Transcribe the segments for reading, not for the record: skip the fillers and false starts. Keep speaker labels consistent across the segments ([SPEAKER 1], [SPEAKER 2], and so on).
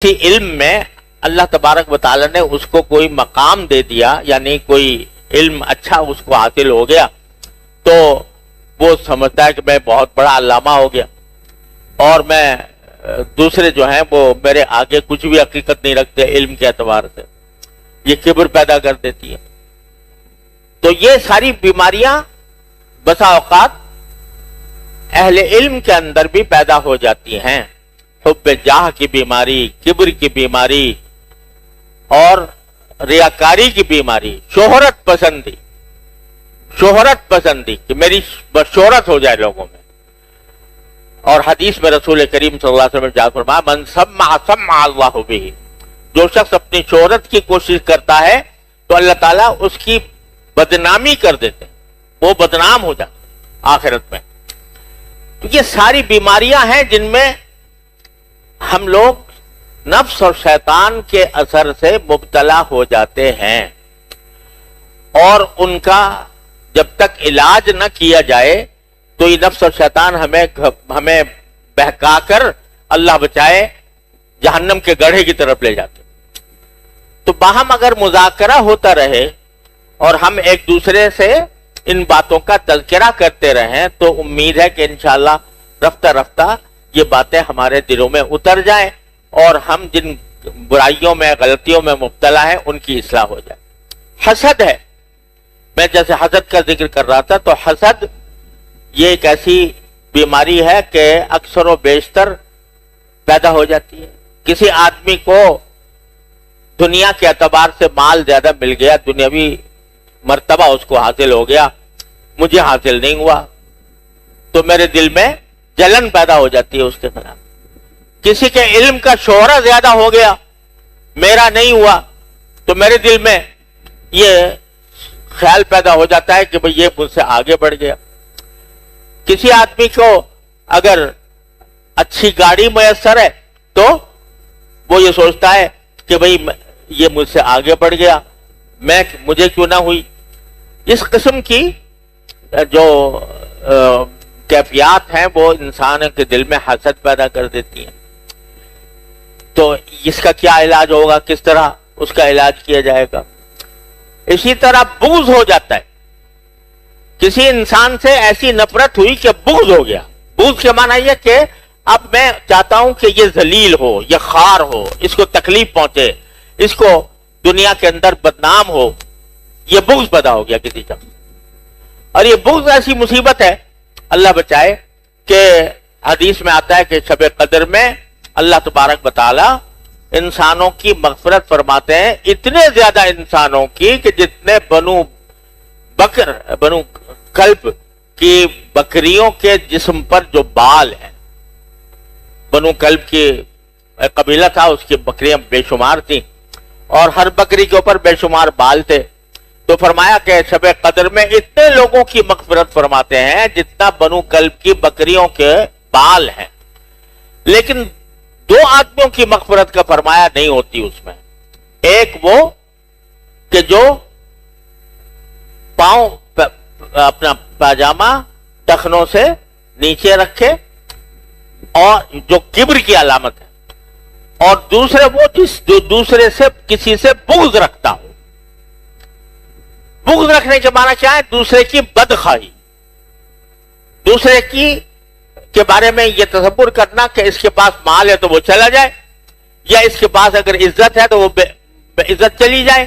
[SPEAKER 1] کسی علم میں اللہ تبارک و تعالی نے اس کو کوئی مقام دے دیا، یعنی کوئی علم اچھا اس کو حاصل ہو گیا، تو وہ سمجھتا ہے کہ میں بہت بڑا علامہ ہو گیا اور میں دوسرے جو ہیں وہ میرے آگے کچھ بھی حقیقت نہیں رکھتے علم کے اعتبار سے. یہ کبر پیدا کر دیتی ہے. تو یہ ساری بیماریاں بسا اوقات اہل علم کے اندر بھی پیدا ہو جاتی ہیں. حب جاہ کی بیماری، کبر کی بیماری اور ریاکاری کی بیماری، شہرت پسندی کہ میری شہرت ہو جائے لوگوں میں. اور حدیث میں رسول کریم صلی اللہ علیہ وسلم نے فرمایا من سمع اللہ بہ، جو شخص اپنی شہرت کی کوشش کرتا ہے تو اللہ تعالیٰ اس کی بدنامی کر دیتے ہیں، وہ بدنام ہو جاتا ہے آخرت میں. تو یہ ساری بیماریاں ہیں جن میں ہم لوگ نفس اور شیطان کے اثر سے مبتلا ہو جاتے ہیں، اور ان کا جب تک علاج نہ کیا جائے تو یہ نفس اور شیطان ہمیں بہکا کر اللہ بچائے جہنم کے گڑھے کی طرف لے جاتے. تو باہم اگر مذاکرہ ہوتا رہے اور ہم ایک دوسرے سے ان باتوں کا تذکرہ کرتے رہیں تو امید ہے کہ انشاءاللہ رفتہ رفتہ یہ باتیں ہمارے دلوں میں اتر جائیں اور ہم جن برائیوں میں غلطیوں میں مبتلا ہیں ان کی اصلاح ہو جائے. حسد ہے، میں جیسے حسد کا ذکر کر رہا تھا، تو حسد یہ ایک ایسی بیماری ہے کہ اکثر و بیشتر پیدا ہو جاتی ہے. کسی آدمی کو دنیا کے اعتبار سے مال زیادہ مل گیا، دنیاوی مرتبہ اس کو حاصل ہو گیا، مجھے حاصل نہیں ہوا، تو میرے دل میں جلن پیدا ہو جاتی ہے اس کے خلاف. کسی کے علم کا شہرہ زیادہ ہو گیا، میرا نہیں ہوا، تو میرے دل میں یہ خیال پیدا ہو جاتا ہے کہ بھئی یہ مجھ سے آگے بڑھ گیا. کسی آدمی کو اگر اچھی گاڑی میسر ہے تو وہ یہ سوچتا ہے کہ بھئی یہ مجھ سے آگے بڑھ گیا، مجھے کیوں نہ ہوئی. اس قسم کی جو کیفیات ہیں وہ انسان کے دل میں حسد پیدا کر دیتی ہیں. تو اس کا کیا علاج ہوگا، کس طرح اس کا علاج کیا جائے گا؟ اسی طرح بغض ہو جاتا ہے. کسی انسان سے ایسی نفرت ہوئی کہ بغض ہو گیا. بغض کے معنی یہ کہ اب میں چاہتا ہوں کہ یہ ذلیل ہو، یہ خوار ہو، اس کو تکلیف پہنچے، اس کو دنیا کے اندر بدنام ہو. یہ بغض پیدا ہو گیا کسی کا. اور یہ بغض ایسی مصیبت ہے، اللہ بچائے، کہ حدیث میں آتا ہے کہ شب قدر میں اللہ تبارک و تعالی انسانوں کی مغفرت فرماتے ہیں، اتنے زیادہ انسانوں کی کہ جتنے بنو کلب کی بکریوں کے جسم پر جو بال ہیں. بنو کلب کی قبیلہ تھا، اس کی بکریاں بے شمار تھیں اور ہر بکری کے اوپر بے شمار بال تھے. تو فرمایا کہ شب قدر میں اتنے لوگوں کی مغفرت فرماتے ہیں جتنا بنو کلب کی بکریوں کے بال ہیں. لیکن دو آدمیوں کی مغفرت کا فرمایا نہیں ہوتی اس میں. ایک وہ کہ جو پاؤں اپنا پاجامہ ٹخنوں سے نیچے رکھے اور جو کبر کی علامت ہے، اور دوسرے وہ جو دوسرے سے کسی سے بغض رکھتا ہو. بغض رکھنے کے معنی کیا ہے؟ دوسرے کی بدخواہی، دوسرے کے بارے میں یہ تصور کرنا کہ اس کے پاس مال ہے تو وہ چلا جائے، یا اس کے پاس اگر عزت ہے تو وہ بے عزت چلی جائے،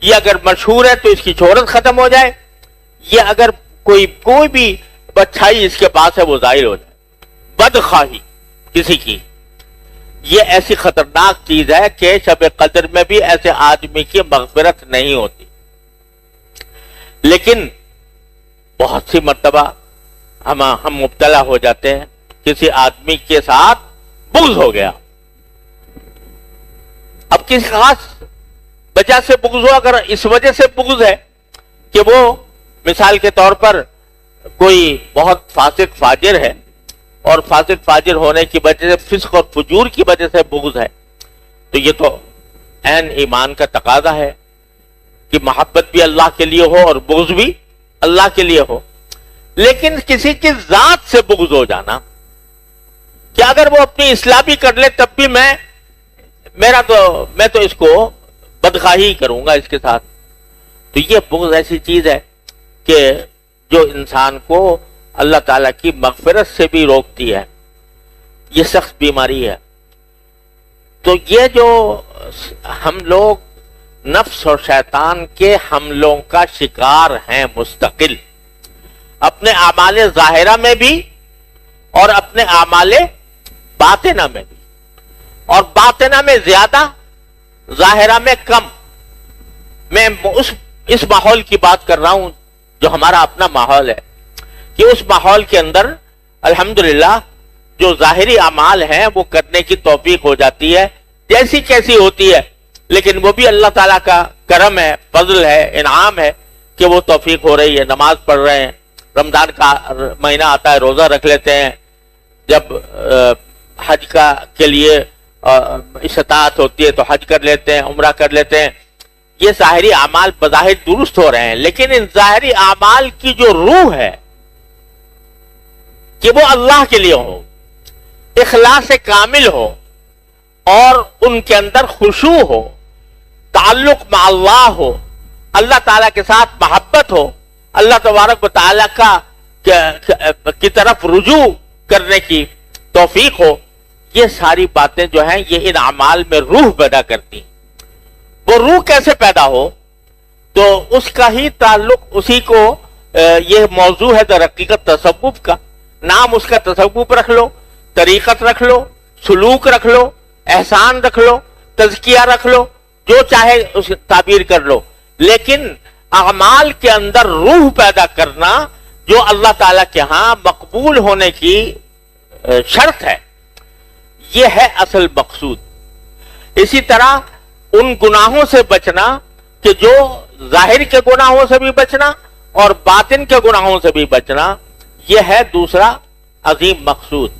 [SPEAKER 1] یہ اگر مشہور ہے تو اس کی شہرت ختم ہو جائے، یہ اگر کوئی بھی اچھائی اس کے پاس ہے وہ ظاہر ہو جائے. بدخواہی کسی کی یہ ایسی خطرناک چیز ہے کہ شب قدر میں بھی ایسے آدمی کی مغفرت نہیں ہوتی. لیکن بہت سی مرتبہ ہم مبتلا ہو جاتے ہیں، کسی آدمی کے ساتھ بغض ہو گیا. اب کسی خاص وجہ سے بغض ہو، اگر اس وجہ سے بغض ہے کہ وہ مثال کے طور پر کوئی بہت فاسق فاجر ہے اور فاسق فاجر ہونے کی وجہ سے، فسق اور فجور کی وجہ سے بغض ہے، تو یہ تو عین ایمان کا تقاضا ہے کہ محبت بھی اللہ کے لیے ہو اور بغض بھی اللہ کے لیے ہو. لیکن کسی کی ذات سے بغض ہو جانا کہ اگر وہ اپنی اصلاح بھی کر لے تب بھی میں میں تو اس کو بدخواہی کروں گا اس کے ساتھ. تو یہ بغض ایسی چیز ہے کہ جو انسان کو اللہ تعالیٰ کی مغفرت سے بھی روکتی ہے. یہ سخت بیماری ہے. تو یہ جو ہم لوگ نفس اور شیطان کے حملوں کا شکار ہیں مستقل، اپنے اعمال ظاہرہ میں بھی اور اپنے اعمال باطنہ میں بھی، اور باطنہ میں زیادہ، ظاہرہ میں کم. میں اس ماحول کی بات کر رہا ہوں جو ہمارا اپنا ماحول ہے، کہ اس ماحول کے اندر الحمدللہ جو ظاہری اعمال ہیں وہ کرنے کی توفیق ہو جاتی ہے، جیسی کیسی ہوتی ہے، لیکن وہ بھی اللہ تعالیٰ کا کرم ہے، فضل ہے، انعام ہے کہ وہ توفیق ہو رہی ہے. نماز پڑھ رہے ہیں، رمضان کا مہینہ آتا ہے روزہ رکھ لیتے ہیں، جب حج کے لیے استطاعت ہوتی ہے تو حج کر لیتے ہیں، عمرہ کر لیتے ہیں. یہ ظاہری اعمال بظاہر درست ہو رہے ہیں، لیکن ان ظاہری اعمال کی جو روح ہے کہ وہ اللہ کے لیے ہو، اخلاص کامل ہو، اور ان کے اندر خشوع ہو، تعلق مع اللہ ہو، اللہ تعالیٰ کے ساتھ محبت ہو، اللہ تبارک و تعالیٰ کی طرف رجوع کرنے کی توفیق ہو. یہ ساری باتیں جو ہیں یہ ان اعمال میں روح پیدا کرتی ہیں. وہ روح کیسے پیدا ہو؟ تو اس کا ہی تعلق اسی کو یہ موضوع ہے در حقیقت تصوف کا. نام اس کا تصوف رکھ لو، طریقت رکھ لو، سلوک رکھ لو، احسان رکھ لو، تزکیہ رکھ لو، جو چاہے اس تعبیر کر لو، لیکن اعمال کے اندر روح پیدا کرنا جو اللہ تعالیٰ کے ہاں مقبول ہونے کی شرط ہے، یہ ہے اصل مقصود. اسی طرح ان گناہوں سے بچنا کہ جو ظاہر کے گناہوں سے بھی بچنا اور باطن کے گناہوں سے بھی بچنا، یہ ہے دوسرا عظیم مقصود.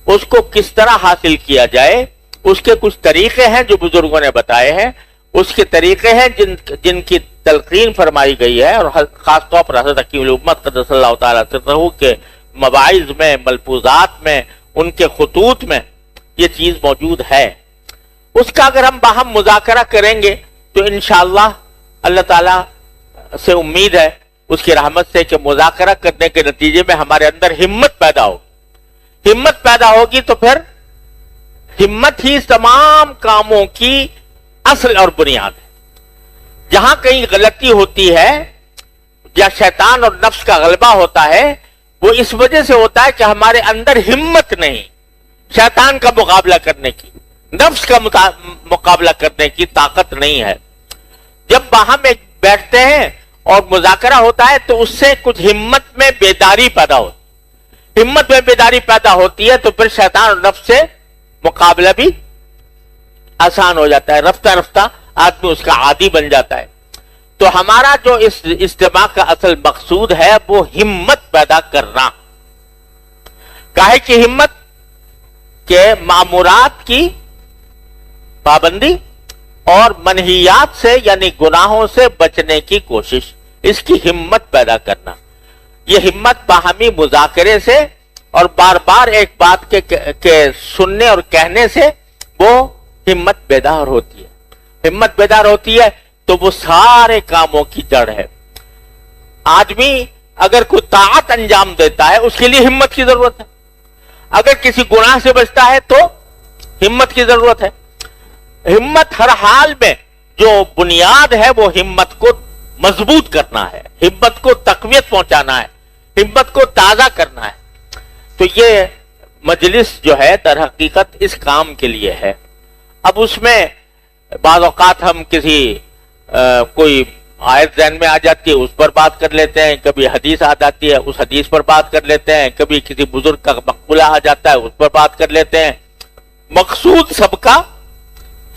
[SPEAKER 1] اس کو کس طرح حاصل کیا جائے، اس کے کچھ طریقے ہیں جو بزرگوں نے بتائے ہیں. اس کے طریقے ہیں جن کی تلقین فرمائی گئی ہے، اور خاص طور پر حضرت حکیم الامت قدس اللہ تعالیٰ سرہ کے مواعظ میں، ملفوظات میں، ان کے خطوط میں یہ چیز موجود ہے. اس کا اگر ہم باہم مذاکرہ کریں گے تو انشاءاللہ اللہ تعالیٰ سے امید ہے اس کی رحمت سے کہ مذاکرہ کرنے کے نتیجے میں ہمارے اندر ہمت پیدا ہوگی. ہمت پیدا ہوگی تو پھر ہمت ہی تمام کاموں کی اصل اور بنیاد ہے. جہاں کہیں غلطی ہوتی ہے یا شیطان اور نفس کا غلبہ ہوتا ہے، وہ اس وجہ سے ہوتا ہے کہ ہمارے اندر ہمت نہیں شیطان کا مقابلہ کرنے کی، نفس کا مقابلہ کرنے کی طاقت نہیں ہے. جب باہم ایک بیٹھتے ہیں اور مذاکرہ ہوتا ہے تو اس سے کچھ ہمت میں بیداری پیدا ہوتی ہے. ہمت میں بیداری پیدا ہوتی ہے تو پھر شیطان اور نفس سے مقابلہ بھی آسان ہو جاتا ہے. رفتہ رفتہ آدمی اس کا عادی بن جاتا ہے. تو ہمارا جو اس اجتماع کا اصل مقصود ہے وہ ہمت پیدا کرنا. کاہے کی ہمت کہ معمورات کی پابندی اور منہیات سے یعنی گناہوں سے بچنے کی کوشش، اس کی ہمت پیدا کرنا. یہ ہمت باہمی مذاکرے سے اور بار بار ایک بات کے سننے اور کہنے سے وہ ہمت بیدار ہوتی ہے. ہمت بیدار ہوتی ہے تو وہ سارے کاموں کی جڑ ہے. آدمی اگر کوئی طاعت انجام دیتا ہے اس کے لیے ہمت کی ضرورت ہے. اگر کسی گناہ سے بچتا ہے تو ہمت کی ضرورت ہے. ہمت ہر حال میں جو بنیاد ہے وہ ہمت کو مضبوط کرنا ہے، ہمت کو تقویت پہنچانا ہے، ہمت کو تازہ کرنا ہے. تو یہ مجلس جو ہے در حقیقت اس کام کے لیے ہے. اب اس میں بعض اوقات ہم کسی کوئی آیت ذہن میں آ جاتی ہے اس پر بات کر لیتے ہیں، کبھی حدیث آ جاتی ہے اس حدیث پر بات کر لیتے ہیں، کبھی کسی بزرگ کا مقولہ آ جاتا ہے اس پر بات کر لیتے ہیں. مقصود سب کا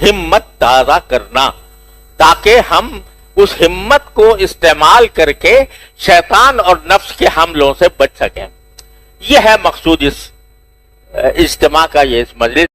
[SPEAKER 1] ہمت تازہ کرنا، تاکہ ہم اس ہمت کو استعمال کر کے شیطان اور نفس کے حملوں سے بچ سکیں. یہ ہے مقصود اس اجتماع کا، یہ اس مجلس